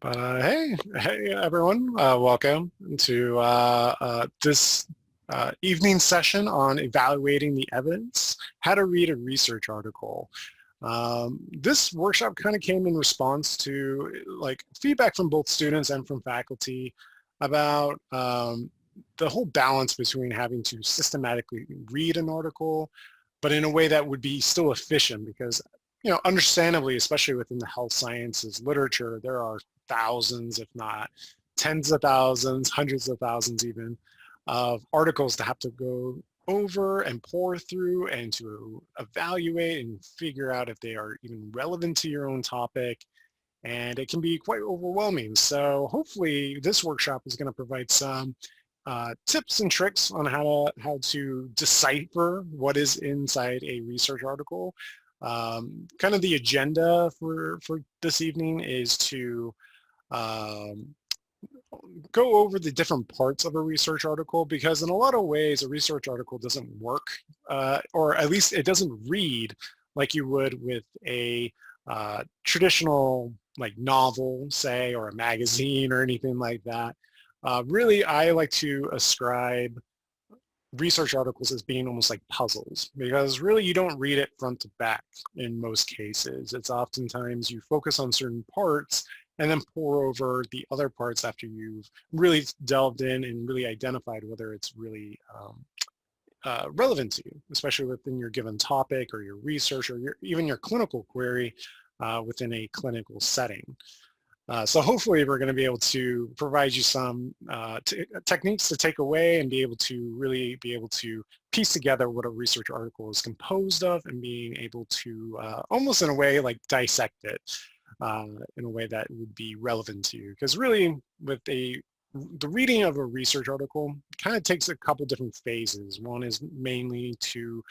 Hey everyone, welcome to this evening session on evaluating the evidence, how to read a research article. This workshop kind of came in response to feedback from both students and from faculty about the whole balance between having to systematically read an article, but in a way that would be still efficient because understandably, especially within the health sciences literature, there are thousands, if not tens of thousands, hundreds of thousands even, of articles to have to go over and pour through and to evaluate and figure out if they are even relevant to your own topic. And it can be quite overwhelming. So hopefully this workshop is going to provide some tips and tricks on how to decipher what is inside a research article. Kind of the agenda for this evening is to go over the different parts of a research article, because in a lot of ways a research article doesn't work, or at least it doesn't read like you would with a traditional novel, say, or a magazine or anything like that. Really, I like to ascribe research articles as being almost like puzzles, because really you don't read it front to back in most cases. It's oftentimes you focus on certain parts and then pour over the other parts after you've really delved in and really identified whether it's really relevant to you, especially within your given topic or your research or even your clinical query within a clinical setting. So hopefully we're going to be able to provide you some techniques to take away and be able to piece together what a research article is composed of, and being able to almost in a way dissect it in a way that would be relevant to you. Because really with the reading of a research article kind of takes a couple different phases. One is mainly to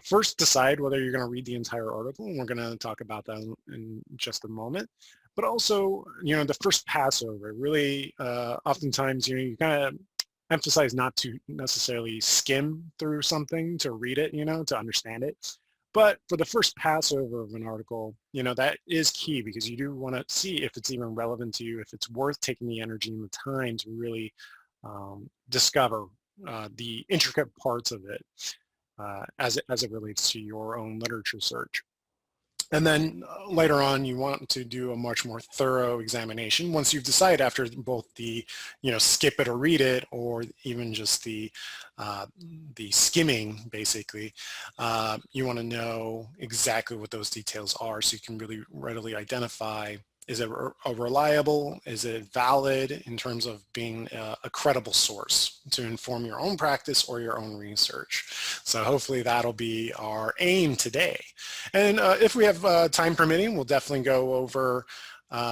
first decide whether you're going to read the entire article, and we're going to talk about that in just a moment. But also, the first pass over, really oftentimes, you kind of emphasize not to necessarily skim through something to read it, to understand it. But for the first pass over of an article, that is key, because you do want to see if it's even relevant to you, if it's worth taking the energy and the time to really discover the intricate parts of it as it relates to your own literature search. And then later on, you want to do a much more thorough examination once you've decided, after both the, skip it or read it, or even just the skimming, basically. You want to know exactly what those details are, so you can really readily identify, is it a reliable, is it valid in terms of being a credible source to inform your own practice or your own research. So hopefully that'll be our aim today. And if we have time permitting, we'll definitely go over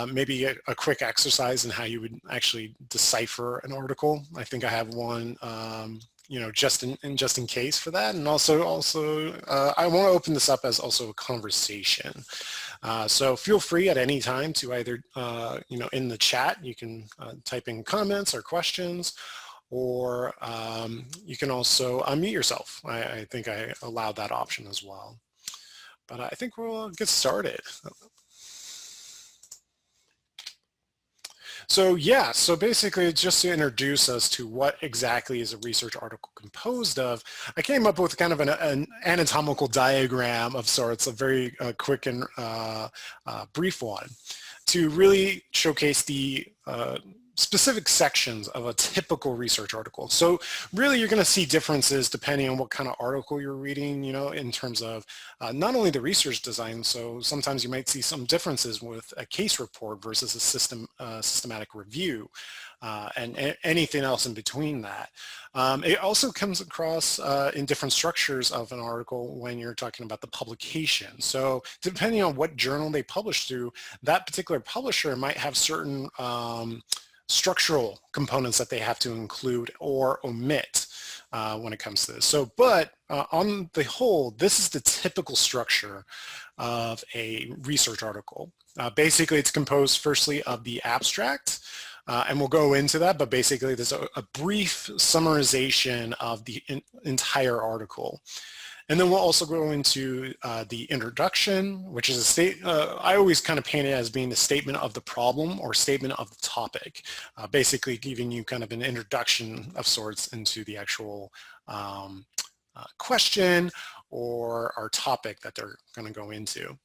maybe a quick exercise in how you would actually decipher an article. I think I have one just in case for that. And also I want to open this up as also a conversation. So feel free at any time to either, in the chat, you can type in comments or questions, or you can also unmute yourself. I think I allowed that option as well. But I think we'll get started. So yeah, so basically just to introduce us to what exactly is a research article composed of, I came up with kind of an anatomical diagram of sorts, a very quick and brief one, to really showcase the specific sections of a typical research article. So really you're going to see differences depending on what kind of article you're reading, in terms of not only the research design. So sometimes you might see some differences with a case report versus a systematic review, and anything else in between that. It also comes across in different structures of an article when you're talking about the publication. So depending on what journal they publish through, that particular publisher might have certain structural components that they have to include or omit when it comes to this. So, but on the whole, this is the typical structure of a research article. Basically, it's composed firstly of the abstract, and we'll go into that, but basically there's a brief summarization of the entire article. And then we'll also go into the introduction, which is I always kind of paint it as being a statement of the problem or statement of the topic, basically giving you kind of an introduction of sorts into the actual question or our topic that they're going to go into.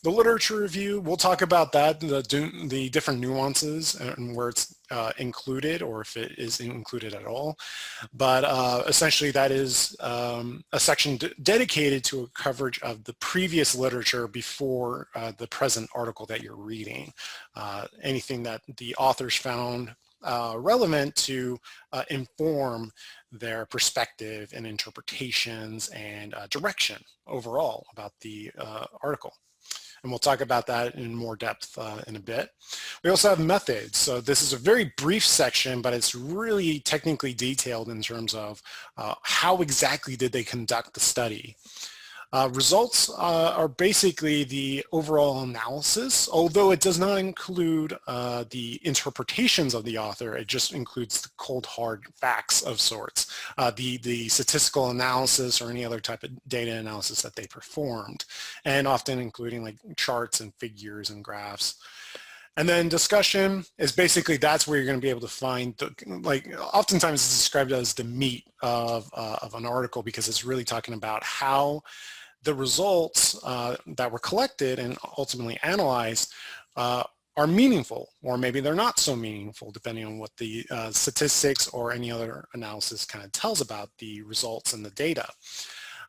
The literature review, we'll talk about that, the different nuances and where it's included or if it is included at all. But essentially that is a section dedicated to a coverage of the previous literature before the present article that you're reading. Anything that the authors found relevant to inform their perspective and interpretations and direction overall about the article. And we'll talk about that in more depth in a bit. We also have methods. So this is a very brief section, but it's really technically detailed in terms of how exactly did they conduct the study. Results are basically the overall analysis, although it does not include the interpretations of the author. It just includes the cold hard facts of sorts, the statistical analysis or any other type of data analysis that they performed, and often including like charts and figures and graphs. And then discussion is basically, that's where you're going to be able to find, like oftentimes it's described as the meat of an article, because it's really talking about how the results that were collected and ultimately analyzed are meaningful, or maybe they're not so meaningful, depending on what the statistics or any other analysis kind of tells about the results and the data.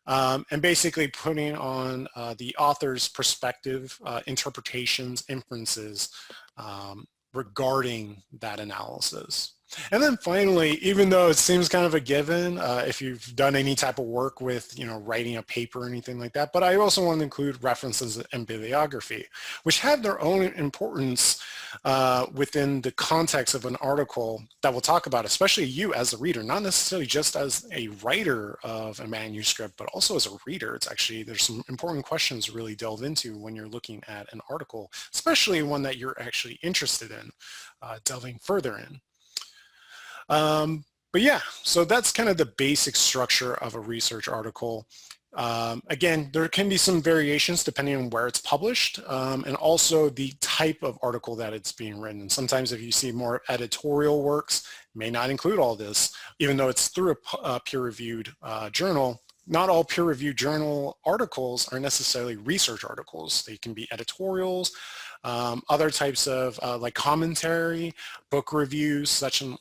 And basically putting on the author's perspective, interpretations, inferences regarding that analysis. And then finally, even though it seems kind of a given, if you've done any type of work with, writing a paper or anything like that, but I also want to include references and bibliography, which have their own importance within the context of an article that we'll talk about, especially you as a reader, not necessarily just as a writer of a manuscript, but also as a reader. It's actually, there's some important questions to really delve into when you're looking at an article, especially one that you're actually interested in delving further in. But yeah, so that's kind of the basic structure of a research article. Again, there can be some variations depending on where it's published and also the type of article that it's being written. Sometimes if you see more editorial works, it may not include all this, even though it's through a peer-reviewed journal. Not all peer-reviewed journal articles are necessarily research articles. They can be editorials, other types of like commentary, book reviews, such and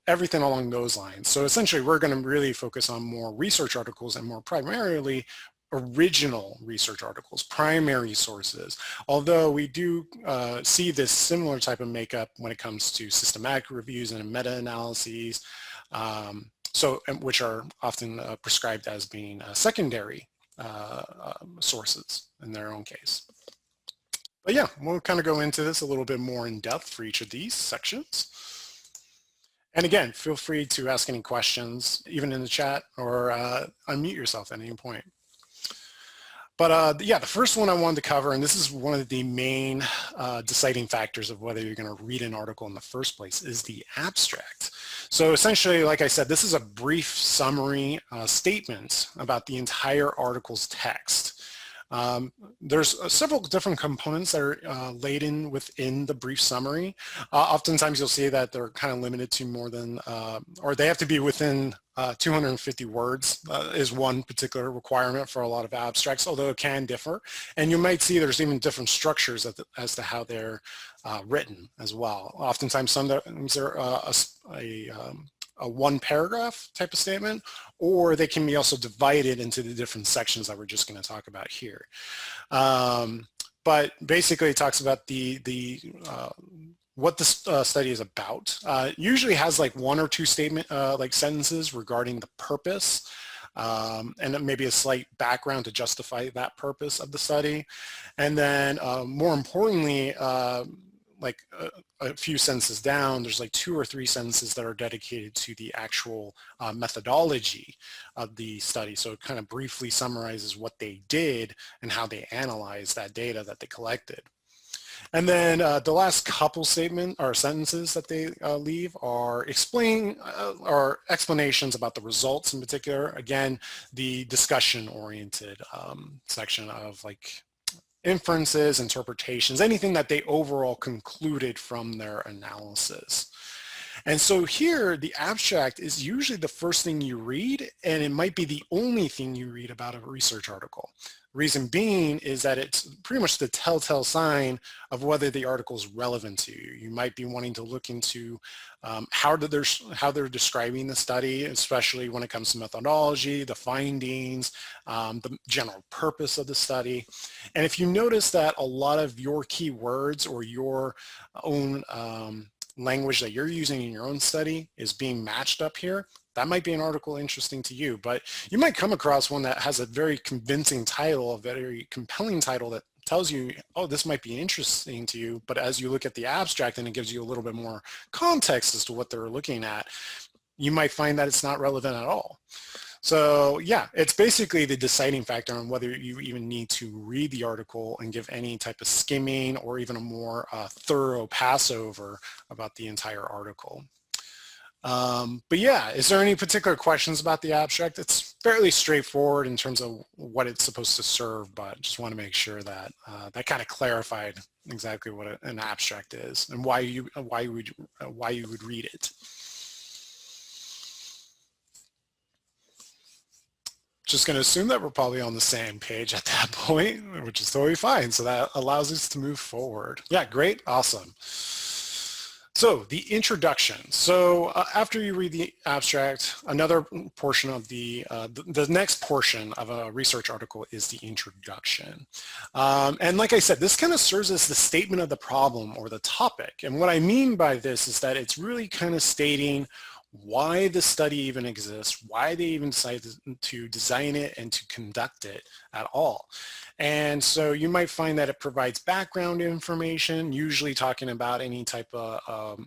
everything along those lines. So essentially, we're going to really focus on more research articles and more primarily original research articles, primary sources. Although we do see this similar type of makeup when it comes to systematic reviews and meta-analyses, which are often prescribed as being secondary sources in their own case. But yeah, we'll kind of go into this a little bit more in depth for each of these sections. And again, feel free to ask any questions, even in the chat, or unmute yourself at any point. But yeah, the first one I wanted to cover, and this is one of the main deciding factors of whether you're going to read an article in the first place, is the abstract. So essentially, like I said, this is a brief summary statement about the entire article's text. There's several different components that are laid in within the brief summary. Oftentimes you'll see that they're kind of limited to more than, or they have to be within 250 words is one particular requirement for a lot of abstracts, although it can differ. And you might see there's even different structures as to how they're written as well. Oftentimes sometimes they're a one paragraph type of statement, or they can be also divided into the different sections that we're just going to talk about here. But basically it talks about what the study is about. Usually has like one or two like sentences regarding the purpose, and maybe a slight background to justify that purpose of the study. And then more importantly, like a few sentences down, there's like 2 or 3 sentences that are dedicated to the actual methodology of the study. So it kind of briefly summarizes what they did and how they analyzed that data that they collected. And then the last couple sentences that they leave are or explanations about the results in particular. Again, the discussion-oriented section of like inferences, interpretations, anything that they overall concluded from their analysis. And so here, the abstract is usually the first thing you read, and it might be the only thing you read about a research article. Reason being is that it's pretty much the telltale sign of whether the article is relevant to you. You might be wanting to look into how they're describing the study, especially when it comes to methodology, the findings, the general purpose of the study. And if you notice that a lot of your keywords or your own language that you're using in your own study is being matched up here, that might be an article interesting to you. But you might come across one that has a very convincing title, a very compelling title that tells you, oh, this might be interesting to you. But as you look at the abstract and it gives you a little bit more context as to what they're looking at, you might find that it's not relevant at all. So yeah, it's basically the deciding factor on whether you even need to read the article and give any type of skimming or even a more thorough passover about the entire article. But yeah, is there any particular questions about the abstract? It's fairly straightforward in terms of what it's supposed to serve, but just want to make sure that that kind of clarified exactly what an abstract is and why you would read it. Just going to assume that we're probably on the same page at that point, which is totally fine. So that allows us to move forward. Yeah, great, awesome. So the introduction. So after you read the abstract, another portion of the next portion of a research article is the introduction. And like I said, this kind of serves as the statement of the problem or the topic. And what I mean by this is that it's really kind of stating why the study even exists, why they even decided to design it and to conduct it at all. And so you might find that it provides background information, usually talking about any type of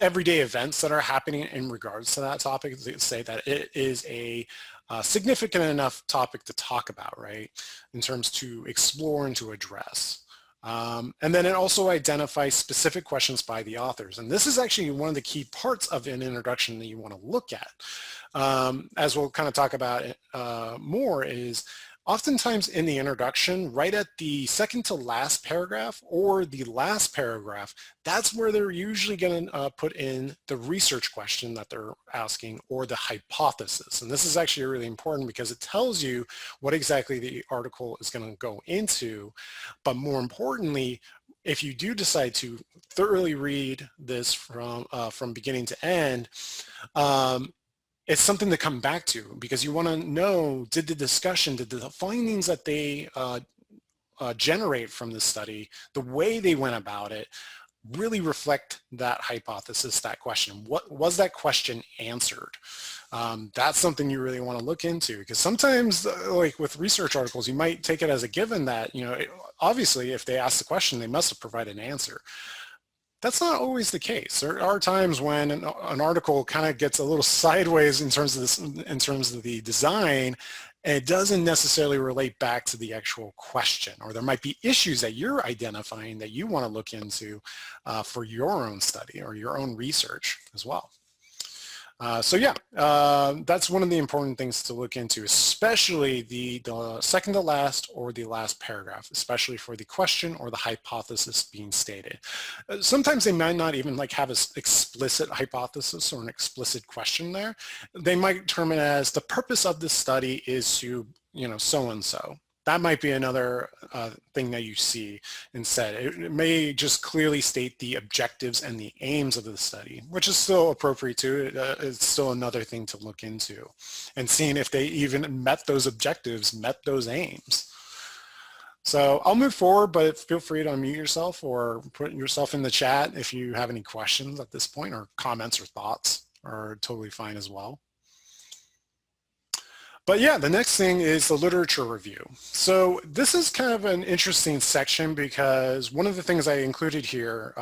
everyday events that are happening in regards to that topic. They say that it is a significant enough topic to talk about, right, in terms to explore and to address. And then it also identifies specific questions by the authors. And this is actually one of the key parts of an introduction that you want to look at. As we'll kind of talk about it, more is oftentimes in the introduction, right at the second to last paragraph or the last paragraph, that's where they're usually going to put in the research question that they're asking or the hypothesis. And this is actually really important because it tells you what exactly the article is going to go into. But more importantly, if you do decide to thoroughly read this from beginning to end, it's something to come back to because you want to know, did the findings that they generate from the study, the way they went about it, really reflect that hypothesis, that question? What was that question answered? That's something you really want to look into because sometimes, like with research articles, you might take it as a given that, you know, obviously if they ask the question, they must have provided an answer. That's not always the case. There are times when an article kind of gets a little sideways in terms of the design, and it doesn't necessarily relate back to the actual question, or there might be issues that you're identifying that you want to look into for your own study or your own research as well. So yeah, that's one of the important things to look into, especially the second to last or the last paragraph, especially for the question or the hypothesis being stated. Sometimes they might not even like have an explicit hypothesis or an explicit question there. They might term it as the purpose of this study is to, you know, so-and-so. That might be another thing that you see instead. It may just clearly state the objectives and the aims of the study, which is still appropriate too. It's still another thing to look into and seeing if they even met those objectives, met those aims. So I'll move forward, but feel free to unmute yourself or put yourself in the chat if you have any questions at this point, or comments or thoughts are totally fine as well. But yeah, the next thing is the literature review. So this is kind of an interesting section because one of the things I included here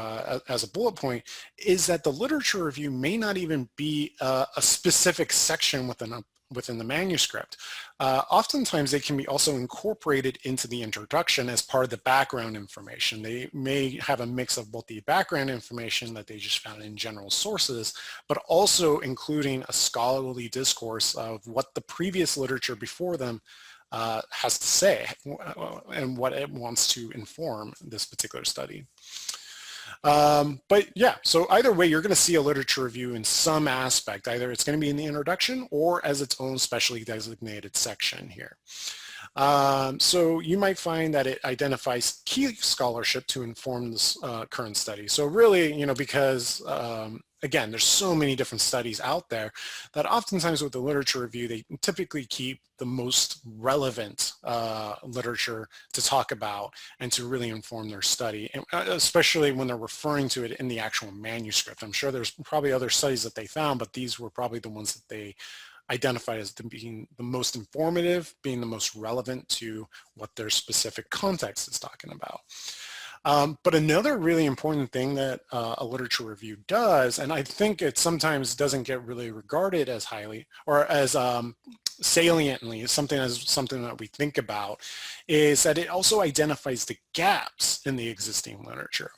as a bullet point is that the literature review may not even be a specific section within within the manuscript. Oftentimes they can be also incorporated into the introduction as part of the background information. They may have a mix of both the background information that they just found in general sources, but also including a scholarly discourse of what the previous literature before them has to say and what it wants to inform this particular study. But yeah, so either way, you're going to see a literature review in some aspect. Either it's going to be in the introduction or as its own specially designated section here. So you might find that it identifies key scholarship to inform this current study. So really, you know, because again, there's so many different studies out there that oftentimes with the literature review, they typically keep the most relevant literature to talk about and to really inform their study, and especially when they're referring to it in the actual manuscript. I'm sure there's probably other studies that they found, but these were probably the ones that they identified as being the most informative, being the most relevant to what their specific context is talking about. But another really important thing that a literature review does, and I think it sometimes doesn't get really regarded as highly or as saliently as something that we think about, is that it also identifies the gaps in the existing literature.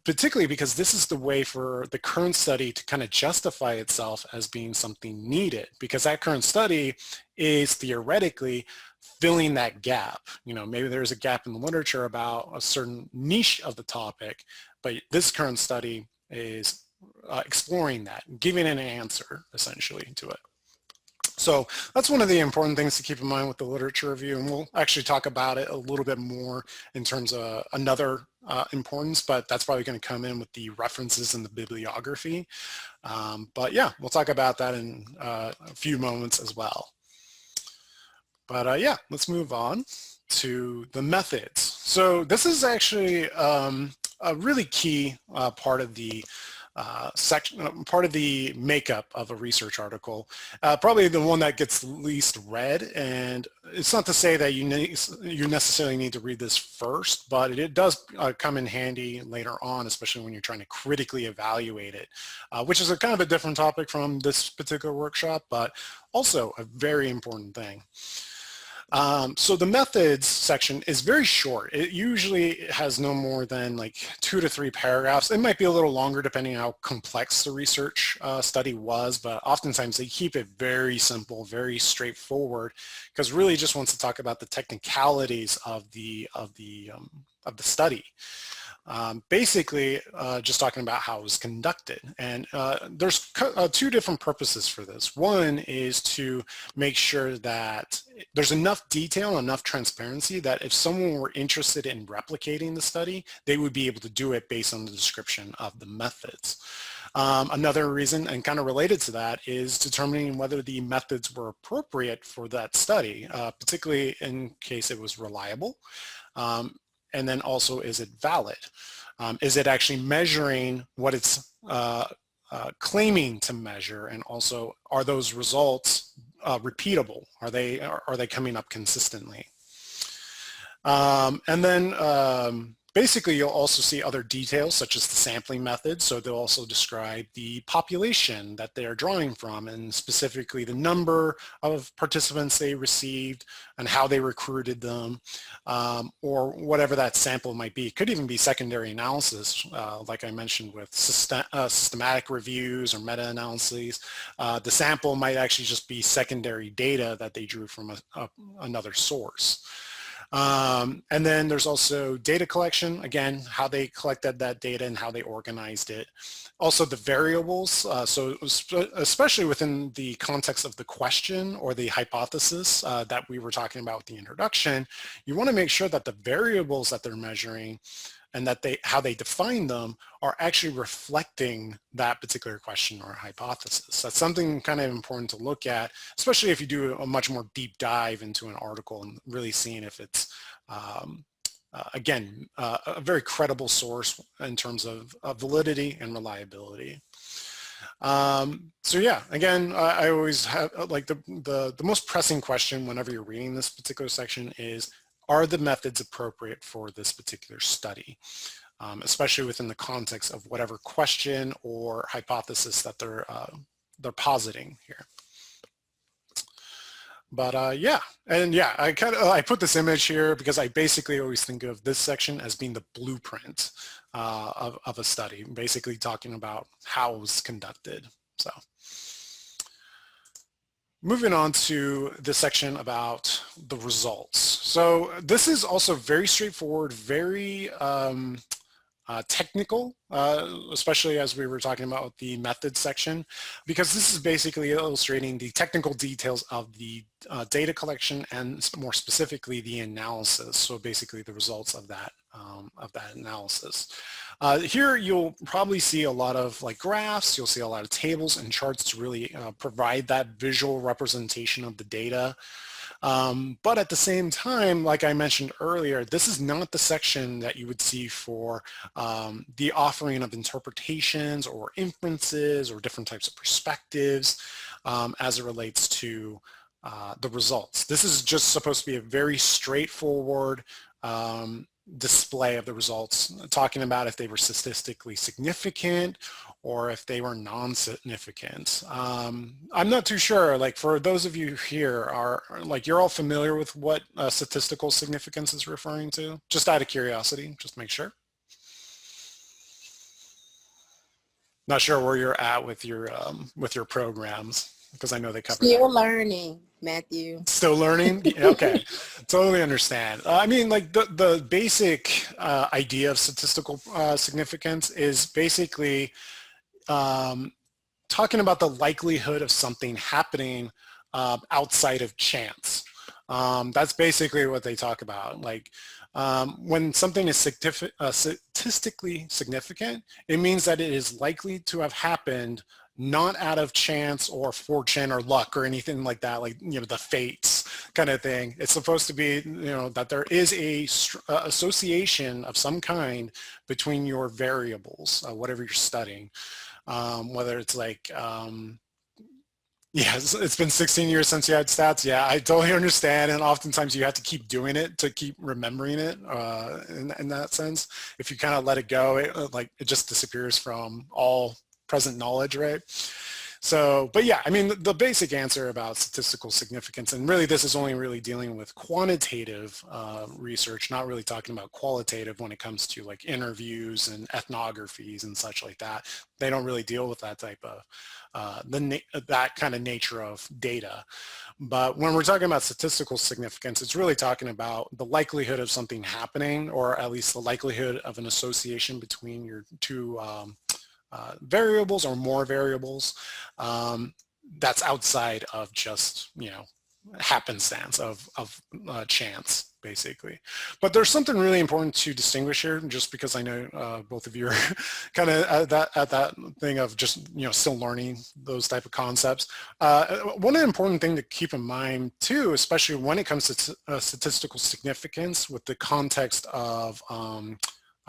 Particularly because this is the way for the current study to kind of justify itself as being something needed, because that current study is theoretically filling that gap. You know, maybe there's a gap in the literature about a certain niche of the topic, but this current study is exploring that, giving an answer essentially to it. So that's one of the important things to keep in mind with the literature review, and we'll actually talk about it a little bit more in terms of another importance, but that's probably going to come in with the references and the bibliography. But yeah, we'll talk about that in a few moments as well. But yeah, let's move on to the methods. So this is actually a really key part of the part of the makeup of a research article, probably the one that gets least read. And it's not to say that you necessarily need to read this first, but it does come in handy later on, especially when you're trying to critically evaluate it, which is a kind of a different topic from this particular workshop, but also a very important thing. So the methods section is very short. It usually has no more than like 2 to 3 paragraphs. It might be a little longer depending on how complex the research study was, but oftentimes they keep it very simple, very straightforward, because really just wants to talk about the technicalities of the study. Basically, just talking about how it was conducted. And there's 2 different purposes for this. One is to make sure that there's enough detail, enough transparency that if someone were interested in replicating the study, they would be able to do it based on the description of the methods. Another reason, and kind of related to that, is determining whether the methods were appropriate for that study, particularly in case it was reliable. And then also, is it valid? Is it actually measuring what it's claiming to measure? And also, are those results repeatable? Are they coming up consistently? And then basically, you'll also see other details such as the sampling method. So they'll also describe the population that they're drawing from, and specifically the number of participants they received and how they recruited them, or whatever that sample might be. It could even be secondary analysis, like I mentioned with systematic reviews or meta-analyses. The sample might actually just be secondary data that they drew from another source. And then there's also data collection, again, how they collected that data and how they organized it. Also the variables, so especially within the context of the question or the hypothesis that we were talking about with the introduction, you want to make sure that the variables that they're measuring and that how they define them are actually reflecting that particular question or hypothesis. That's something kind of important to look at, especially if you do a much more deep dive into an article and really seeing if it's, again, a very credible source in terms of validity and reliability. So yeah, again, I always have like the most pressing question whenever you're reading this particular section is, are the methods appropriate for this particular study, especially within the context of whatever question or hypothesis that they're positing here. But yeah, and yeah, I put this image here because I basically always think of this section as being the blueprint of a study, basically talking about how it was conducted. So moving on to the section about the results. So this is also very straightforward, very technical, especially as we were talking about the methods section, because this is basically illustrating the technical details of the data collection and more specifically the analysis. So basically the results of that analysis. Here you'll probably see a lot of like graphs, you'll see a lot of tables and charts to really provide that visual representation of the data. But at the same time, like I mentioned earlier, this is not the section that you would see for the offering of interpretations or inferences or different types of perspectives as it relates to the results. This is just supposed to be a very straightforward display of the results, talking about if they were statistically significant or if they were non-significant. I'm not too sure, like for those of you here, like you're all familiar with what statistical significance is referring to? Just out of curiosity, just make sure. Not sure where you're at with your programs, because I know they cover Still learning, Matthew. Still learning? Okay, totally understand. I mean, like the basic idea of statistical significance is basically talking about the likelihood of something happening outside of chance. That's basically what they talk about. Like when something is statistically significant, it means that it is likely to have happened not out of chance or fortune or luck or anything like that, like, you know, the fates kind of thing. It's supposed to be, you know, that there is a association of some kind between your variables, whatever you're studying, whether it's like, yeah, it's been 16 years since you had stats. Yeah, I totally understand. And oftentimes you have to keep doing it to keep remembering it in that sense. If you kind of let it go, it just disappears from all present knowledge, right? So, but yeah, I mean, the basic answer about statistical significance, and really this is only really dealing with quantitative research, not really talking about qualitative when it comes to like interviews and ethnographies and such like that. They don't really deal with that type of, that kind of nature of data. But when we're talking about statistical significance, it's really talking about the likelihood of something happening, or at least the likelihood of an association between your two variables or more variables that's outside of just, you know, happenstance of chance, basically. But there's something really important to distinguish here, just because I know both of you are kind of at that thing of just, you know, still learning those type of concepts. One important thing to keep in mind too, especially when it comes to statistical significance with the context of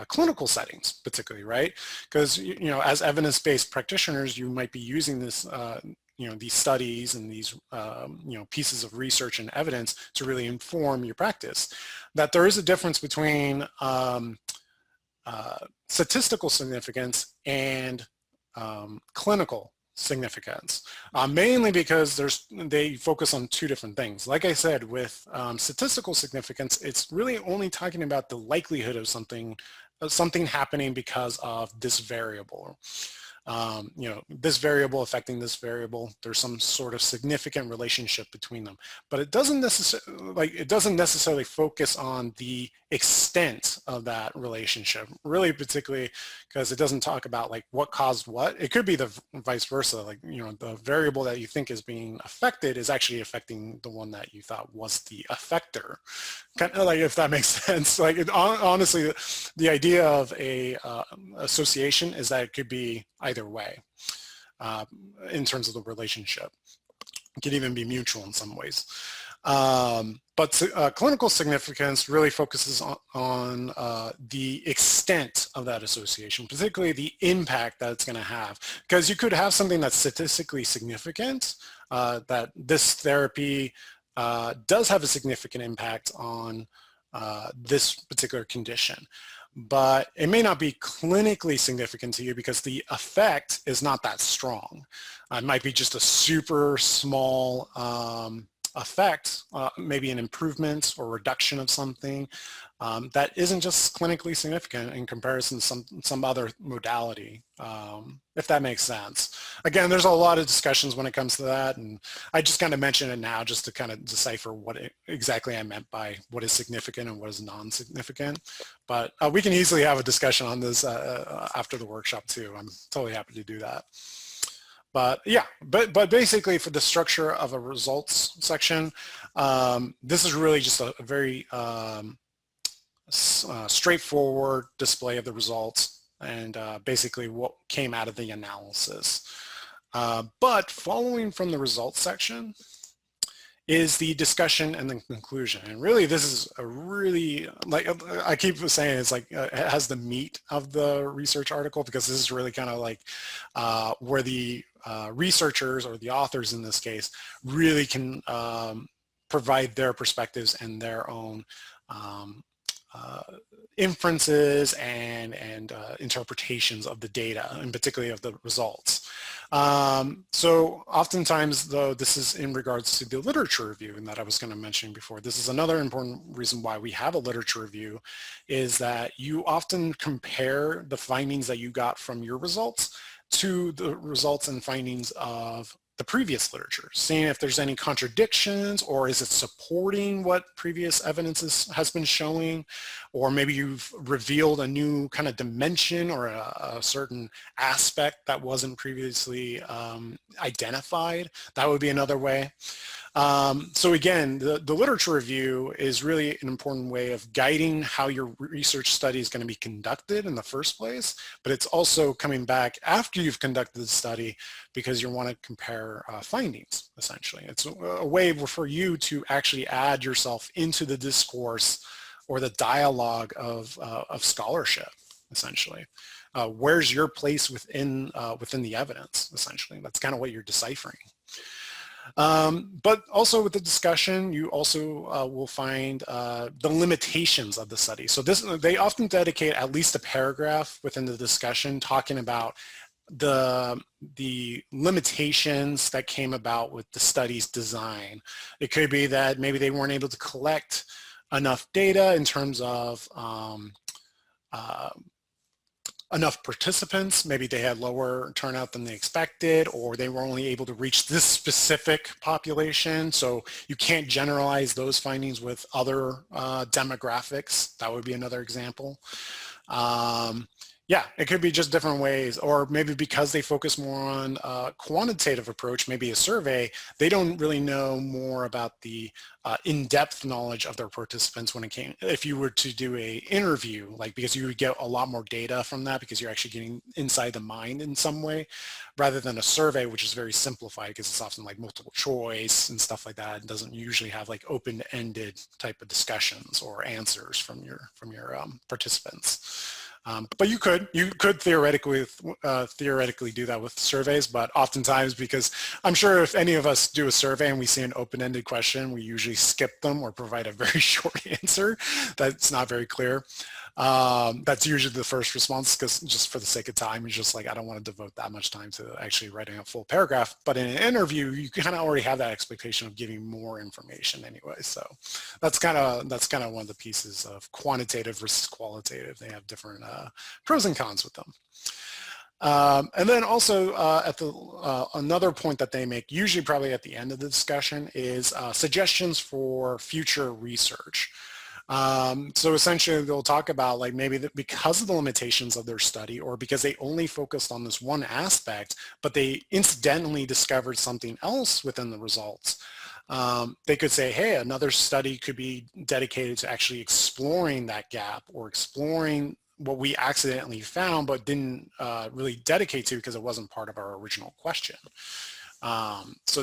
clinical settings, particularly, right? Because, you know, as evidence-based practitioners, you might be using this, you know, these studies and these, you know, pieces of research and evidence to really inform your practice. That there is a difference between statistical significance and clinical significance, mainly because they focus on two different things. Like I said, with statistical significance, it's really only talking about the likelihood of something happening because of this variable. You know, this variable affecting this variable, there's some sort of significant relationship between them, but it doesn't necessarily focus on the extent of that relationship, really, particularly because it doesn't talk about like what caused what. It could be the vice versa, like, you know, the variable that you think is being affected is actually affecting the one that you thought was the affector, kind of, like, if that makes sense. Like, honestly, the idea of a association is that it could be either way in terms of the relationship. It could even be mutual in some ways. But clinical significance really focuses on the extent of that association, particularly the impact that it's going to have. Because you could have something that's statistically significant, that this therapy does have a significant impact on this particular condition. But it may not be clinically significant to you because the effect is not that strong. It might be just a super small affect maybe an improvement or reduction of something that isn't just clinically significant in comparison to some other modality, if that makes sense. Again, there's a lot of discussions when it comes to that, and I just kind of mention it now just to kind of decipher what exactly I meant by what is significant and what is non-significant. But we can easily have a discussion on this after the workshop too. I'm totally happy to do that. But yeah, but basically for the structure of a results section, this is really just a very straightforward display of the results and basically what came out of the analysis. But following from the results section is the discussion and the conclusion. And really this is a really, like I keep saying, it's like it has the meat of the research article, because this is really kind of like where the researchers, or the authors in this case, really can provide their perspectives and their own inferences and interpretations of the data, and particularly of the results. So oftentimes, though, this is in regards to the literature review, and that I was going to mention before. This is another important reason why we have a literature review, is that you often compare the findings that you got from your results to the results and findings of the previous literature, seeing if there's any contradictions, or is it supporting what previous evidence has been showing, or maybe you've revealed a new kind of dimension or a certain aspect that wasn't previously identified. That would be another way. So again, the literature review is really an important way of guiding how your research study is going to be conducted in the first place, but it's also coming back after you've conducted the study, because you want to compare findings, essentially. It's a way for you to actually add yourself into the discourse or the dialogue of scholarship, essentially. Where's your place within the evidence, essentially? That's kind of what you're deciphering. But also with the discussion, you also will find the limitations of the study. So they often dedicate at least a paragraph within the discussion talking about the limitations that came about with the study's design. It could be that maybe they weren't able to collect enough data in terms of enough participants. Maybe they had lower turnout than they expected, or they were only able to reach this specific population. So you can't generalize those findings with other demographics. That would be another example. Yeah, it could be just different ways, or maybe because they focus more on a quantitative approach, maybe a survey, they don't really know more about the in-depth knowledge of their participants when it came, if you were to do a interview, like, because you would get a lot more data from that because you're actually getting inside the mind in some way, rather than a survey, which is very simplified because it's often like multiple choice and stuff like that. It doesn't usually have like open-ended type of discussions or answers from your participants. But you could theoretically do that with surveys, but oftentimes, because I'm sure if any of us do a survey and we see an open-ended question, we usually skip them or provide a very short answer that's not very clear. That's usually the first response, because just for the sake of time, you're just like, I don't want to devote that much time to actually writing a full paragraph. But in an interview, you kind of already have that expectation of giving more information anyway. So that's kind of one of the pieces of quantitative versus qualitative. They have different pros and cons with them. And then also at another point that they make, usually probably at the end of the discussion, is suggestions for future research. So essentially they'll talk about, like, maybe that because of the limitations of their study, or because they only focused on this one aspect, but they incidentally discovered something else within the results. They could say, hey, another study could be dedicated to actually exploring that gap, or exploring what we accidentally found but didn't really dedicate to because it wasn't part of our original question. So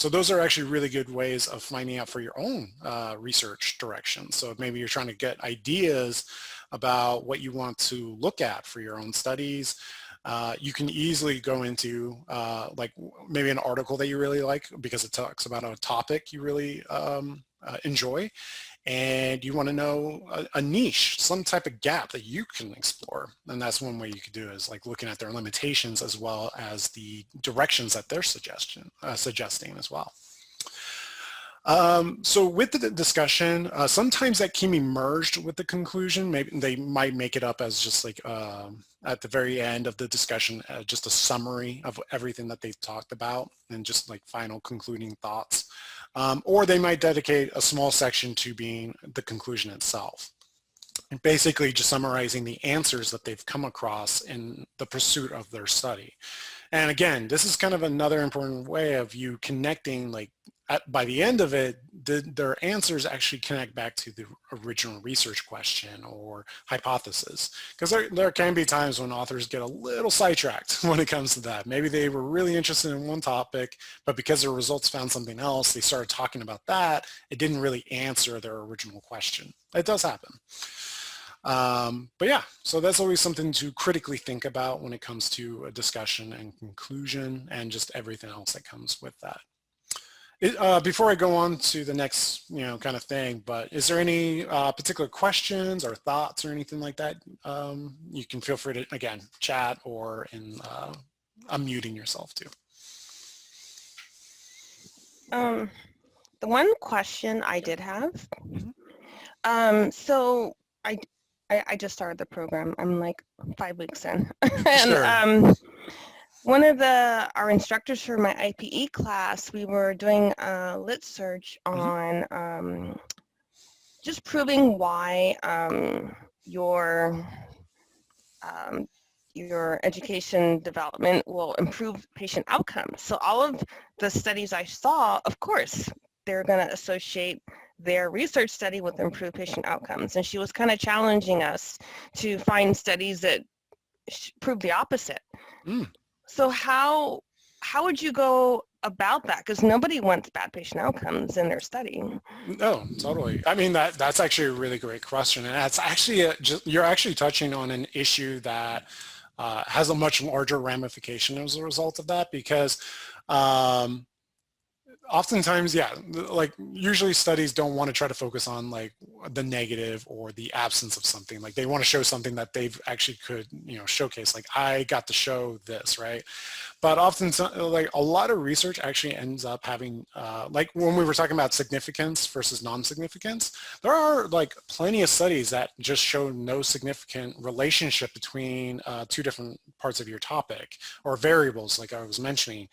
those are actually really good ways of finding out for your own research direction. So if maybe you're trying to get ideas about what you want to look at for your own studies, you can easily go into like maybe an article that you really like because it talks about a topic you really enjoy, and you want to know a niche, some type of gap that you can explore. And that's one way you could do it, is like looking at their limitations as well as the directions that they're suggesting as well. So with the discussion, sometimes that can be merged with the conclusion. Maybe they might make it up as just like at the very end of the discussion, just a summary of everything that they've talked about and just like final concluding thoughts. Or they might dedicate a small section to being the conclusion itself. And basically just summarizing the answers that they've come across in the pursuit of their study. And again, this is kind of another important way of you connecting, like by the end of it, their answers actually connect back to the original research question or hypothesis. Because there can be times when authors get a little sidetracked when it comes to that. Maybe they were really interested in one topic, but because their results found something else, they started talking about that. It didn't really answer their original question. It does happen. But yeah, so that's always something to critically think about when it comes to a discussion and conclusion and just everything else that comes with that. Before I go on to the next, kind of thing, but is there any particular questions or thoughts or anything like that? You can feel free to, again, chat or in unmuting yourself too. The one question I did have, so I just started the program. I'm like 5 weeks in. And Sure. one of our instructors for my IPE class, we were doing a lit search on just proving why your education development will improve patient outcomes. So all of the studies I saw, of course, they're going to associate their research study with improved patient outcomes. And she was kind of challenging us to find studies that prove the opposite. So how would you go about that? Because nobody wants bad patient outcomes in their study. No, totally. I mean, that's actually a really great question. And that's actually, you're actually touching on an issue that has a much larger ramification as a result of that, because oftentimes, yeah, like usually studies don't want to try to focus on like the negative or the absence of something. Like they want to show something that they've actually could, showcase, like I got to show this, right? But often, like a lot of research actually ends up having, like when we were talking about significance versus non-significance, there are like plenty of studies that just show no significant relationship between two different parts of your topic or variables, like I was mentioning.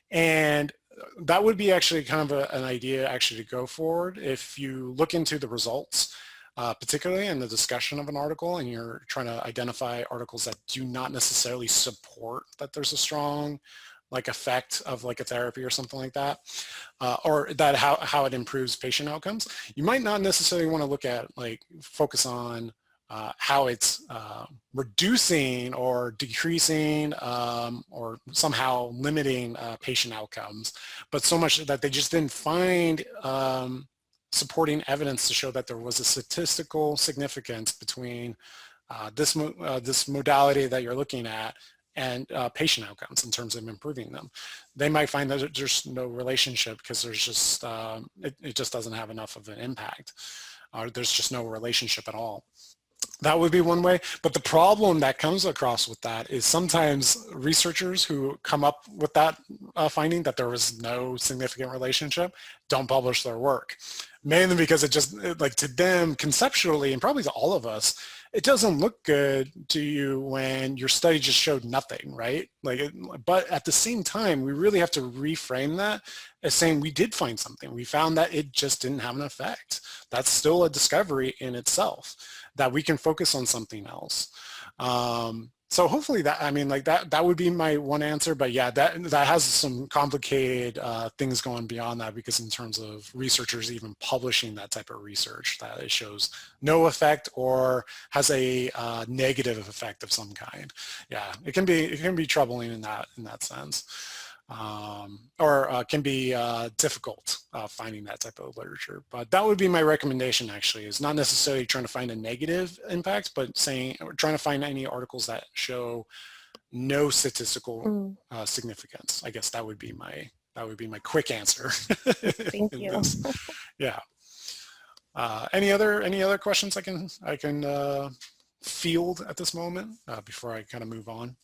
And that would be actually kind of an idea actually to go forward. If you look into the results, particularly in the discussion of an article, and you're trying to identify articles that do not necessarily support that there's a strong like effect of like a therapy or something like that, or that how it improves patient outcomes, you might not necessarily want to look at like focus on how it's reducing or decreasing or somehow limiting patient outcomes, but so much that they just didn't find supporting evidence to show that there was a statistical significance between this modality that you're looking at and patient outcomes in terms of improving them. They might find that there's no relationship because there's just, it just doesn't have enough of an impact. There's just no relationship at all. That would be one way, but the problem that comes across with that is sometimes researchers who come up with that finding that there was no significant relationship don't publish their work, mainly because it just, like to them conceptually, and probably to all of us, it doesn't look good to you when your study just showed nothing, right? But at the same time, we really have to reframe that as saying we did find something. We found that it just didn't have an effect. That's still a discovery in itself, that we can focus on something else. So hopefully that, I mean, like that would be my one answer, but yeah, that has some complicated things going beyond that, because in terms of researchers even publishing that type of research, that it shows no effect or has a negative effect of some kind. Yeah, it can be troubling in that sense. Or can be difficult finding that type of literature. But that would be my recommendation, actually, is not necessarily trying to find a negative impact, but trying to find any articles that show no statistical significance. I guess that would be my quick answer. Thank you. Yeah. Any other questions I can field at this moment before I kind of move on?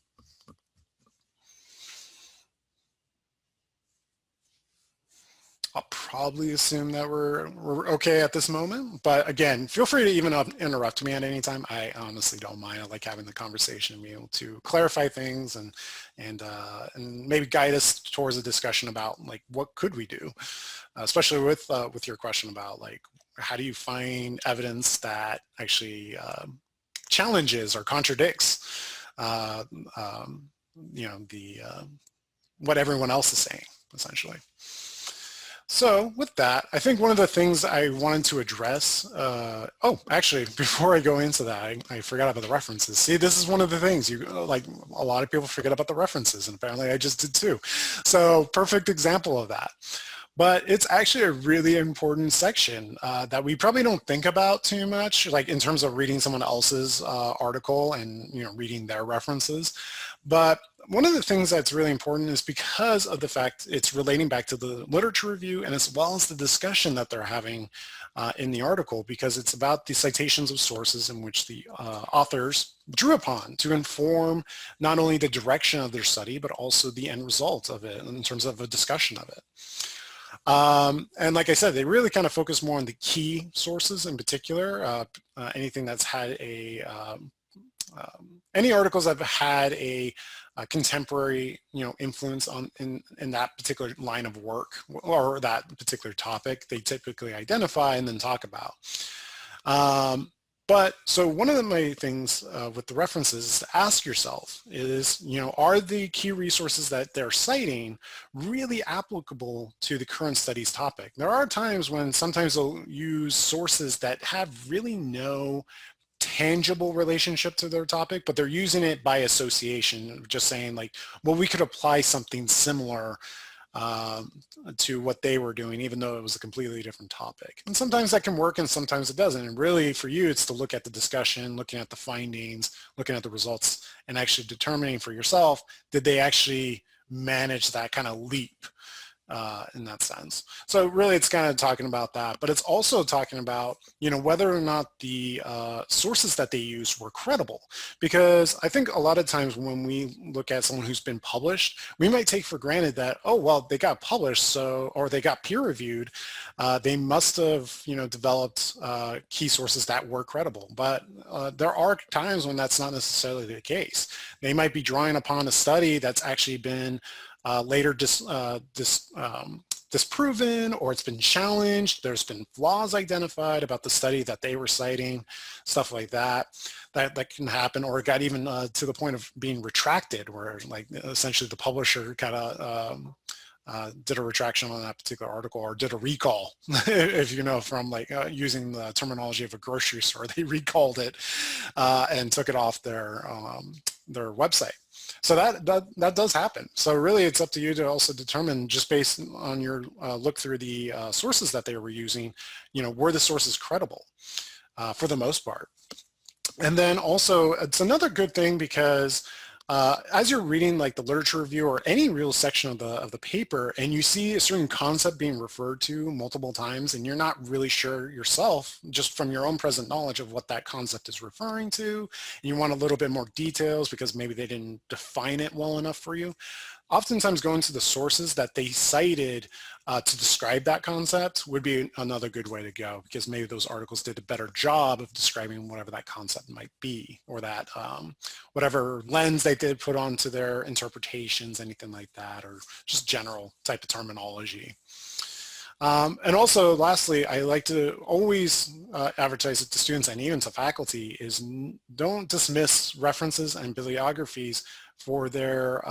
I'll probably assume that we're okay at this moment, but again, feel free to even interrupt me at any time. I honestly don't mind. I like having the conversation and being able to clarify things and maybe guide us towards a discussion about like what could we do, especially with your question about like how do you find evidence that actually challenges or contradicts you know, what everyone else is saying, essentially. So with that, I think one of the things I wanted to address, oh, actually, before I go into that, I forgot about the references. See, this is one of the things, like a lot of people forget about the references, and apparently I just did too. So perfect example of that. But it's actually a really important section that we probably don't think about too much, like in terms of reading someone else's article and, you know, reading their references. But one of the things that's really important is because of the fact it's relating back to the literature review and as well as the discussion that they're having in the article, because it's about the citations of sources in which the authors drew upon to inform not only the direction of their study, but also the end result of it in terms of a discussion of it. And like I said, they really kind of focus more on the key sources in particular, anything that's had a, any articles that have had a contemporary, you know, influence on in that particular line of work or that particular topic, they typically identify and then talk about. But so one of my things with the references is to ask yourself is, you know, are the key resources that they're citing really applicable to the current study's topic? There are times when sometimes they'll use sources that have really no tangible relationship to their topic, but they're using it by association, just saying like, well, we could apply something similar to what they were doing, even though it was a completely different topic. And sometimes that can work and sometimes it doesn't. And really for you, it's to look at the discussion, looking at the findings, looking at the results, and actually determining for yourself, did they actually manage that kind of leap in that sense. So really it's kind of talking about that, but it's also talking about, you know, whether or not the sources that they used were credible. Because I think a lot of times when we look at someone who's been published, we might take for granted that, oh, well, they got published, so, or they got peer reviewed, they must have, you know, developed key sources that were credible. But there are times when that's not necessarily the case. They might be drawing upon a study that's actually been later disproven, or it's been challenged. There's been flaws identified about the study that they were citing, stuff like that. That can happen, or it got even to the point of being retracted, where like essentially the publisher kind of did a retraction on that particular article, or did a recall, if you know, from like using the terminology of a grocery store, they recalled it and took it off their website. So that does happen. So really it's up to you to also determine, just based on your look through the sources that they were using, you know, were the sources credible for the most part. And then also it's another good thing because as you're reading like the literature review or any real section of the paper, and you see a certain concept being referred to multiple times and you're not really sure yourself, just from your own present knowledge of what that concept is referring to, and you want a little bit more details because maybe they didn't define it well enough for you, oftentimes going to the sources that they cited to describe that concept would be another good way to go, because maybe those articles did a better job of describing whatever that concept might be, or that whatever lens they did put onto their interpretations, anything like that, or just general type of terminology. And also, lastly, I like to always advertise it to students and even to faculty is don't dismiss references and bibliographies for their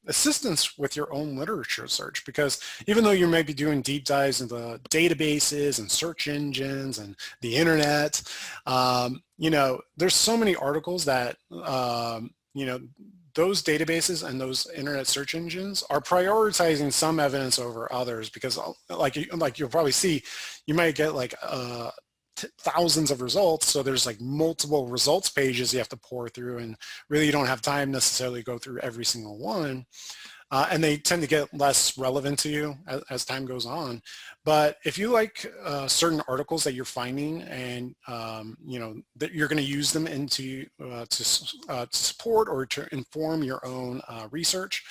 assistance with your own literature search, because even though you may be doing deep dives into databases and search engines and the internet, you know, there's so many articles that, you know, those databases and those internet search engines are prioritizing some evidence over others, because like you'll probably see, you might get like thousands of results, so there's like multiple results pages you have to pour through, and really you don't have time necessarily to go through every single one, and they tend to get less relevant to you as time goes on. But if you like certain articles that you're finding, and you know that you're going to use them into to support or to inform your own research,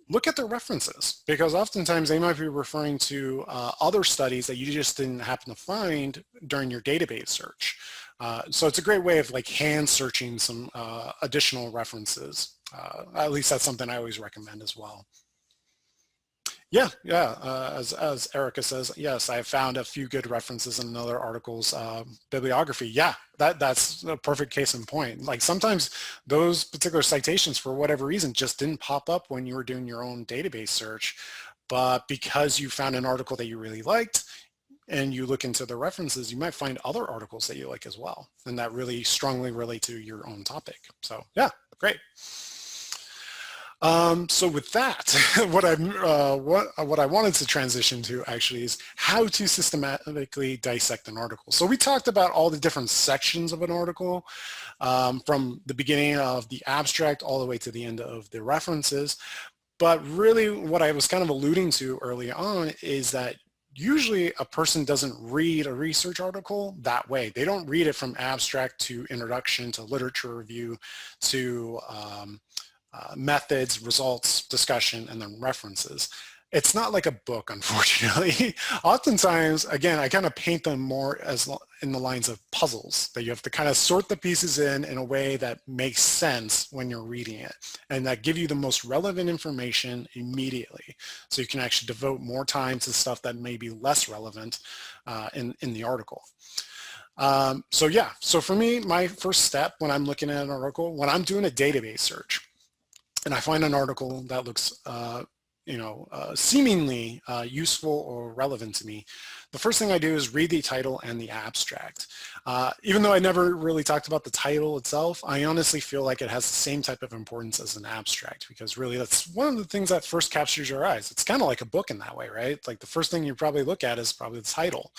look at their references, because oftentimes they might be referring to other studies that you just didn't happen to find during your database search. So it's a great way of like hand searching some additional references. At least that's something I always recommend as well. Yeah, as Erica says, yes, I have found a few good references in another article's bibliography. Yeah, that's a perfect case in point. Like sometimes those particular citations, for whatever reason, just didn't pop up when you were doing your own database search, but because you found an article that you really liked and you look into the references, you might find other articles that you like as well, and that really strongly relate to your own topic. So yeah, great. So with that, what I wanted to transition to actually is how to systematically dissect an article. So we talked about all the different sections of an article, from the beginning of the abstract all the way to the end of the references. But really what I was kind of alluding to early on is that usually a person doesn't read a research article that way. They don't read it from abstract to introduction to literature review to methods, results, discussion, and then references. It's not like a book, unfortunately. Oftentimes, again, I kind of paint them more as in the lines of puzzles, that you have to kind of sort the pieces in a way that makes sense when you're reading it, and that give you the most relevant information immediately. So you can actually devote more time to stuff that may be less relevant in the article. So yeah, so for me, my first step when I'm looking at an article, when I'm doing a database search, and I find an article that looks, seemingly useful or relevant to me, the first thing I do is read the title and the abstract. Even though I never really talked about the title itself, I honestly feel like it has the same type of importance as an abstract, because really that's one of the things that first captures your eyes. It's kind of like a book in that way, right? Like the first thing you probably look at is probably the title,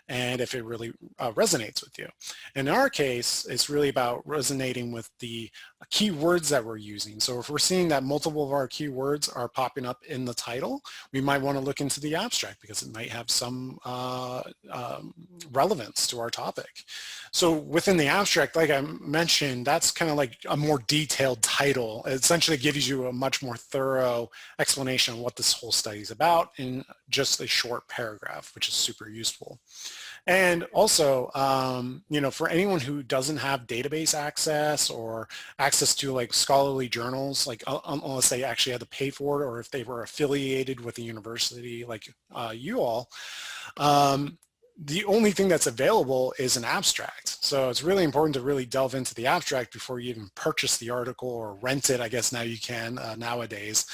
and if it really resonates with you. In our case, it's really about resonating with the keywords that we're using. So if we're seeing that multiple of our keywords are popping up in the title, we might want to look into the abstract because it might have some relevance to our topic. So within the abstract, like I mentioned, that's kind of like a more detailed title. It essentially gives you a much more thorough explanation of what this whole study is about in just a short paragraph, which is super useful. And also, for anyone who doesn't have database access or access to like scholarly journals, like unless they actually had to pay for it, or if they were affiliated with a university like you all, the only thing that's available is an abstract. So it's really important to really delve into the abstract before you even purchase the article or rent it. I guess now you can nowadays.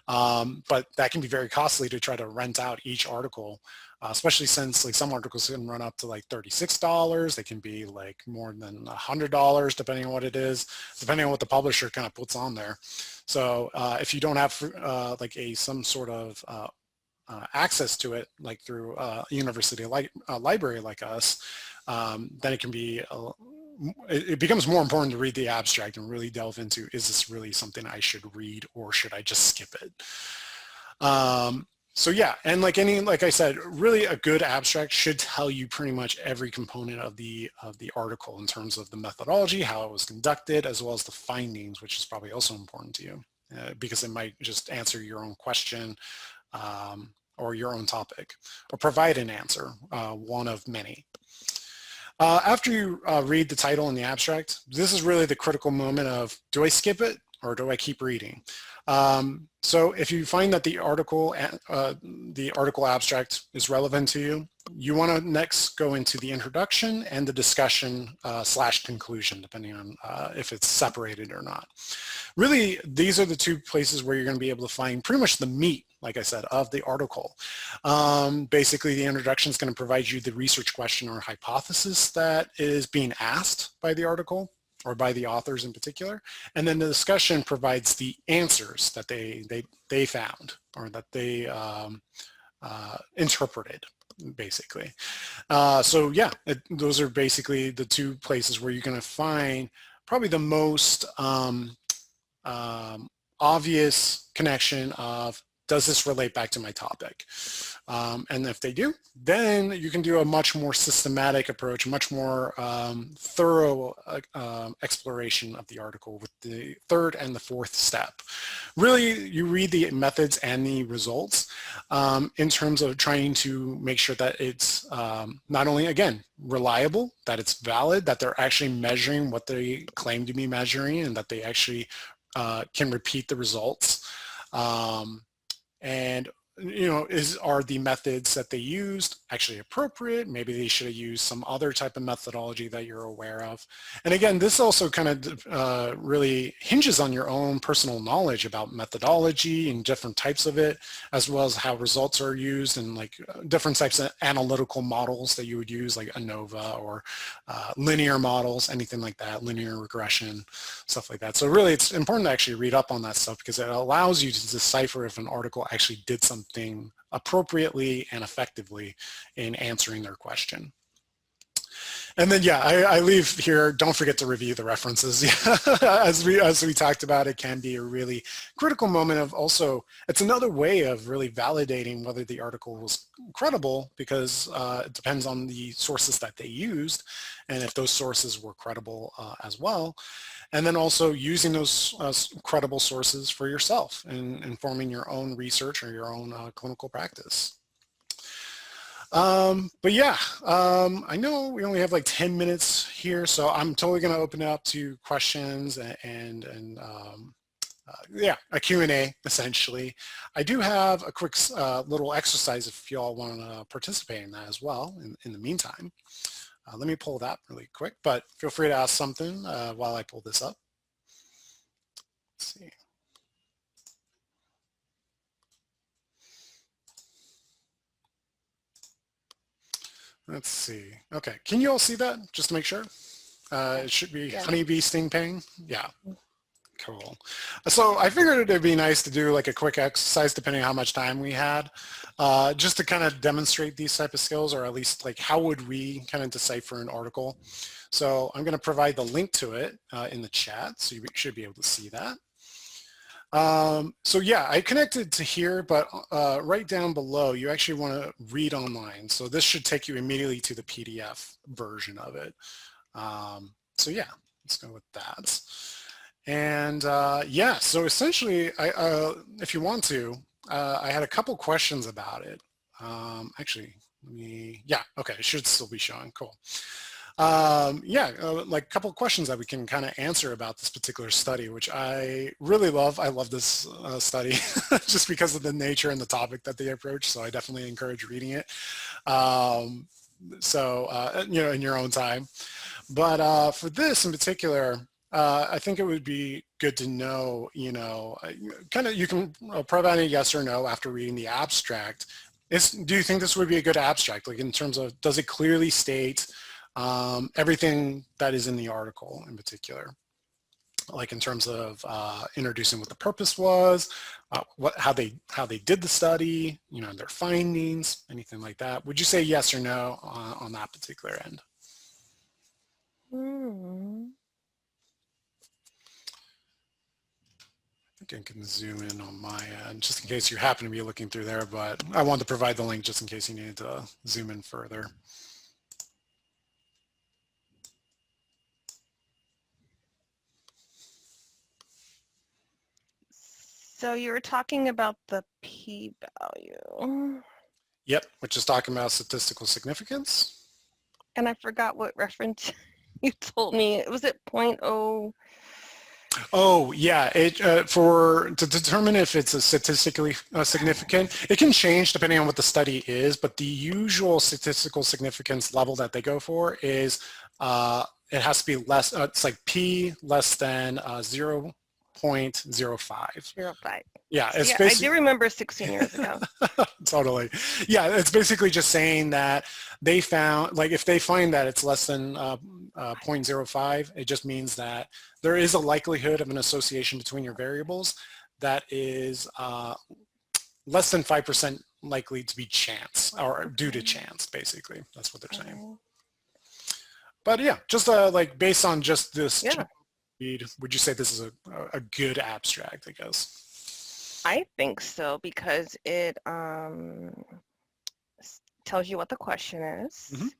But that can be very costly to try to rent out each article, especially since like some articles can run up to like $36. They can be like more than $100 depending on what it is, depending on what the publisher kind of puts on there. So if you don't have like some sort of access to it, like through a university library like us, then it can be it becomes more important to read the abstract and really delve into, is this really something I should read or should I just skip it? So yeah, and like I said, really a good abstract should tell you pretty much every component of the article in terms of the methodology, how it was conducted, as well as the findings, which is probably also important to you because it might just answer your own question or your own topic, or provide an answer, one of many. After you read the title and the abstract, this is really the critical moment of, do I skip it or do I keep reading? So if you find that the article abstract is relevant to you, you want to next go into the introduction and the discussion / conclusion, depending on if it's separated or not. Really, these are the two places where you're going to be able to find pretty much the meat, like I said, of the article. Basically, the introduction is going to provide you the research question or hypothesis that is being asked by the article, or by the authors in particular, and then the discussion provides the answers that they found, or that they interpreted, basically. So yeah, those are basically the two places where you're going to find probably the most obvious connection of does this relate back to my topic? And if they do, then you can do a much more systematic approach, much more thorough exploration of the article with the third and the fourth step. Really, you read the methods and the results in terms of trying to make sure that it's not only, again, reliable, that it's valid, that they're actually measuring what they claim to be measuring, and that they actually can repeat the results. And are the methods that they used actually appropriate? Maybe they should have used some other type of methodology that you're aware of. And again, this also kind of really hinges on your own personal knowledge about methodology and different types of it, as well as how results are used and like different types of analytical models that you would use, like ANOVA or linear models, anything like that, linear regression, stuff like that. So really, it's important to actually read up on that stuff because it allows you to decipher if an article actually did something appropriately and effectively in answering their question. And then, yeah, I leave here, don't forget to review the references. as we talked about, it can be a really critical moment of also, it's another way of really validating whether the article was credible, because it depends on the sources that they used and if those sources were credible as well. And then also using those credible sources for yourself and informing your own research or your own clinical practice. But yeah, I know we only have like 10 minutes here, so I'm totally going to open it up to questions and yeah, a Q&A essentially. I do have a quick little exercise if you all want to participate in that as well in the meantime. Let me pull that really quick, but feel free to ask something while I pull this up. Let's see. Let's see. Okay, can you all see that, just to make sure? It should be honeybee sting pain. Yeah, cool. So I figured it'd be nice to do like a quick exercise depending on how much time we had, just to kind of demonstrate these type of skills, or at least like how would we kind of decipher an article. So I'm going to provide the link to it in the chat, so you should be able to see that. So yeah, I connected to here, but right down below, you actually want to read online. So this should take you immediately to the PDF version of it. So yeah, let's go with that. And yeah, so essentially, if you want to, I had a couple questions about it. Actually, yeah, okay, it should still be showing, cool. Yeah, like a couple of questions that we can kind of answer about this particular study, which I really love. I love this study just because of the nature and the topic that they approach. So I definitely encourage reading it. In your own time. But for this in particular, I think it would be good to know, kind of you can provide a yes or no after reading the abstract. Do you think this would be a good abstract? Like in terms of, does it clearly state everything that is in the article in particular, like in terms of introducing what the purpose was, how they did the study, their findings, anything like that? Would you say yes or no on that particular end? I think I can zoom in on my end just in case you happen to be looking through there, but I wanted to provide the link just in case you needed to zoom in further. So you were talking about the p-value. Yep, which is talking about statistical significance. And I forgot what reference you told me. Was it 0.0? Oh yeah, to determine if it's a statistically significant, it can change depending on what the study is, but the usual statistical significance level that they go for is it has to be less. It's like p less than 0.05. 0.05. Yeah, it's I do remember 16 years ago. Totally. Yeah, it's basically just saying that they found, like if they find that it's less than 0.05, it just means that there is a likelihood of an association between your variables that is less than 5% likely to be chance, or due to chance, basically. That's what they're saying. But yeah, just like based on just this read, would you say this is a good abstract, I guess? I think so because it tells you what the question is, Mhm.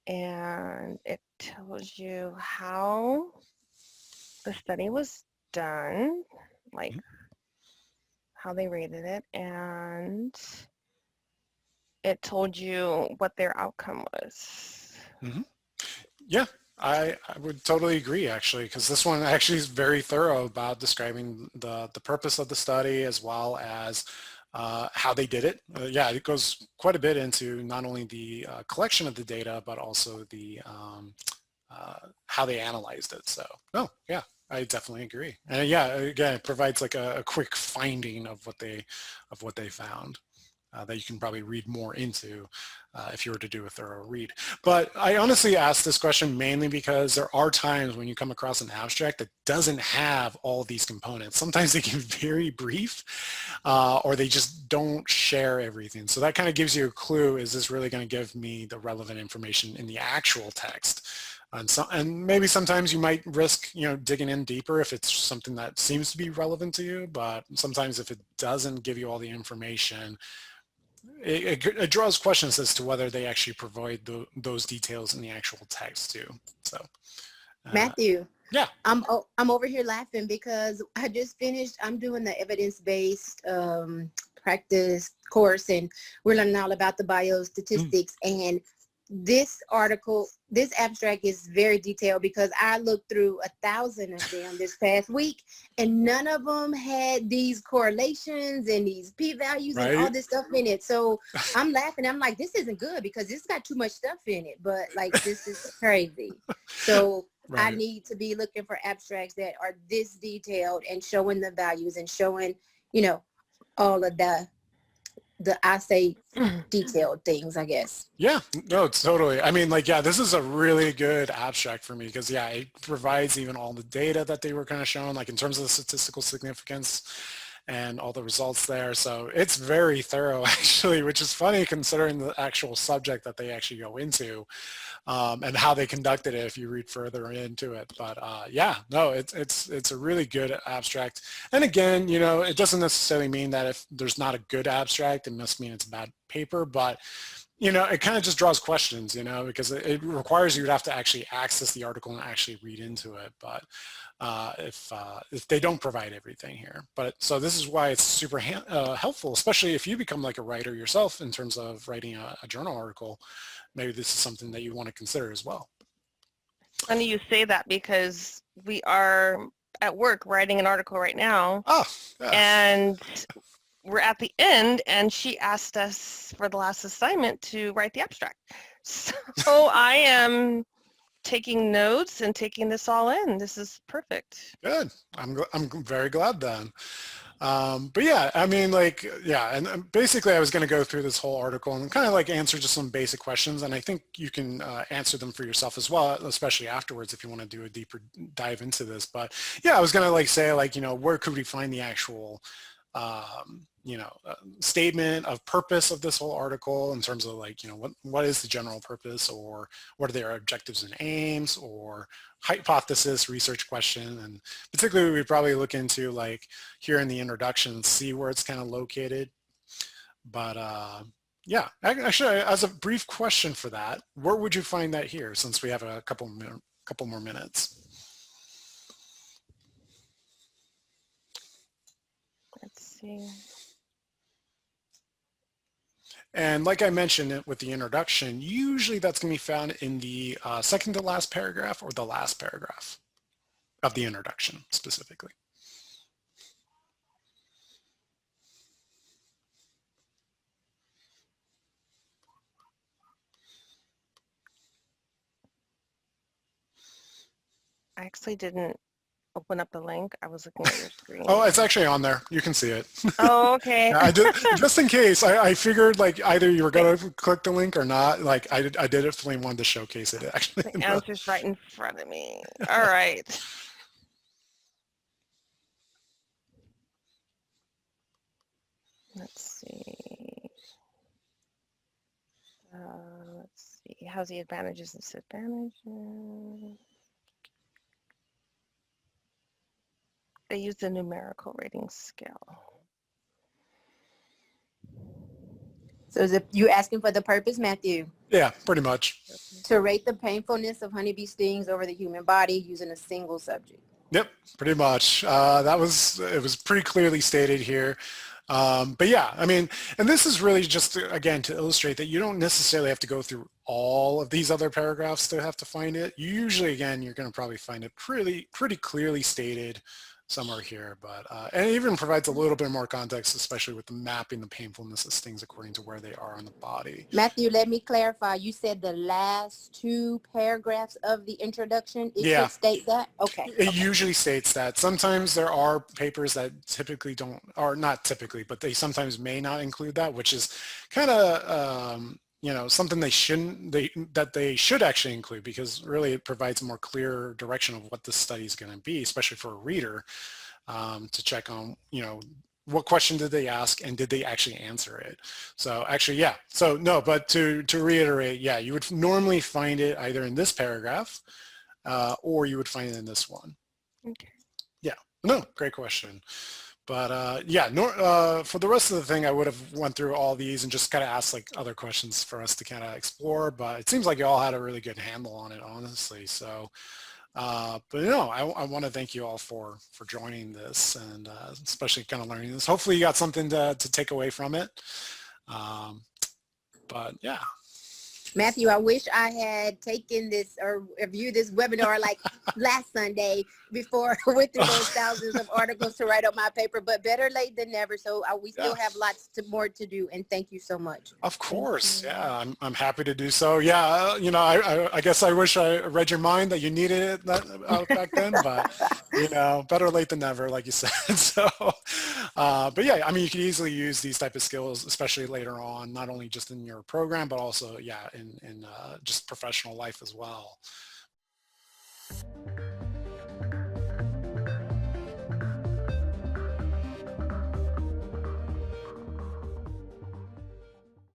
and it tells you how the study was done, like Mhm. how they rated it, and it told you what their outcome was. Mhm. Yeah, I would totally agree actually, because this one actually is very thorough about describing the purpose of the study as well as how they did it. Yeah, it goes quite a bit into not only the collection of the data, but also the how they analyzed it. So, no, yeah, I definitely agree. And yeah, again, it provides like a quick finding of what they found. That you can probably read more into if you were to do a thorough read. But I honestly ask this question mainly because there are times when you come across an abstract that doesn't have all these components. Sometimes they can be very brief or they just don't share everything. So that kind of gives you a clue, is this really going to give me the relevant information in the actual text? And maybe sometimes you might risk, digging in deeper if it's something that seems to be relevant to you, but sometimes if it doesn't give you all the information, it draws questions as to whether they actually provide those details in the actual text too. So, Matthew, yeah. I'm over here laughing because I just finished. I'm doing the evidence-based practice course, and we're learning all about the biostatistics. And this abstract is very detailed because I looked through 1,000 of them this past week, and none of them had these correlations and these p-values and all this stuff in it. So I'm laughing. I'm like, this isn't good because this got too much stuff in it. But like, this is crazy. So I need to be looking for abstracts that are this detailed and showing the values and showing, all of the I say detailed things, I guess. Yeah, no, totally. I mean, like, yeah, this is a really good abstract for me because, yeah, it provides even all the data that they were kind of showing, like in terms of the statistical significance and all the results there. So it's very thorough, actually, which is funny considering the actual subject that they actually go into and how they conducted it if you read further into it. But yeah, no, it's a really good abstract. And again, it doesn't necessarily mean that if there's not a good abstract, it must mean it's a bad paper, but it kind of just draws questions, because it requires you to have to actually access the article and actually read into it. But if they don't provide everything here. But so this is why it's super helpful, especially if you become like a writer yourself in terms of writing a journal article. Maybe this is something that you want to consider as well. Funny you say that because we are at work writing an article right now. Oh, yeah. And we're at the end, and she asked us for the last assignment to write the abstract. So I am taking notes and taking this all in. This is perfect. Good. I'm very glad then. But yeah, I mean, like, yeah, and basically I was going to go through this whole article and kind of like answer just some basic questions, and I think you can answer them for yourself as well, especially afterwards if you want to do a deeper dive into this. But yeah, I was going to like say, like, where could we find the actual statement of purpose of this whole article in terms of like, what is the general purpose, or what are their objectives and aims, or hypothesis, research question. And particularly we'd probably look into like here in the introduction, see where it's kind of located. But yeah, actually, as a brief question for that, where would you find that here, since we have a couple more minutes? Let's see. And like I mentioned with the introduction, usually that's going to be found in the second to last paragraph or the last paragraph of the introduction specifically. I actually didn't open up the link. I was looking at your screen. Oh, it's actually on there. You can see it. Oh, okay. Yeah, I did, just in case. I figured like either you were going to click the link or not. Like I did it for wanted to showcase it actually. The answer's right in front of me. All right. Let's see. Let's see. How's the advantages and disadvantages? They use the numerical rating scale. So is it, you asking for the purpose, Matthew? Yeah, pretty much. To rate the painfulness of honeybee stings over the human body using a single subject. Yep, pretty much. It was pretty clearly stated here. But yeah, I mean, and this is really just, again, to illustrate that you don't necessarily have to go through all of these other paragraphs to have to find it. Usually, again, you're going to probably find it pretty clearly stated somewhere here, but and it even provides a little bit more context, especially with the mapping the painfulness of stings according to where they are on the body. Matthew, let me clarify. You said the last 2 paragraphs of the introduction. It should state that? Okay. It usually states that. Sometimes there are papers that typically don't, or not typically, but they sometimes may not include that, which is kind of you know, something they should actually include, because really it provides a more clear direction of what this study is going to be, especially for a reader, to check on, you know, what question did they ask and did they actually answer it. So actually, yeah. So no, but to reiterate, yeah, you would normally find it either in this paragraph or you would find it in this one. Okay. Yeah. No, great question. But yeah, for the rest of the thing, I would have went through all these and just kind of asked like other questions for us to kind of explore. But it seems like you all had a really good handle on it, honestly. So, but no, I want to thank you all for joining this, and especially kind of learning this. Hopefully, you got something to take away from it. But yeah. Matthew, I wish I had taken this or viewed this webinar like last Sunday before I went through those thousands of articles to write up my paper, but better late than never. So we still have lots more to do, and thank you so much. Of course. Yeah, I'm happy to do so. Yeah, you know, I guess I wish I read your mind that you needed it back then, but you know, better late than never, like you said. So, but yeah, I mean, you can easily use these type of skills, especially later on, not only just in your program, but also, yeah, in just professional life as well.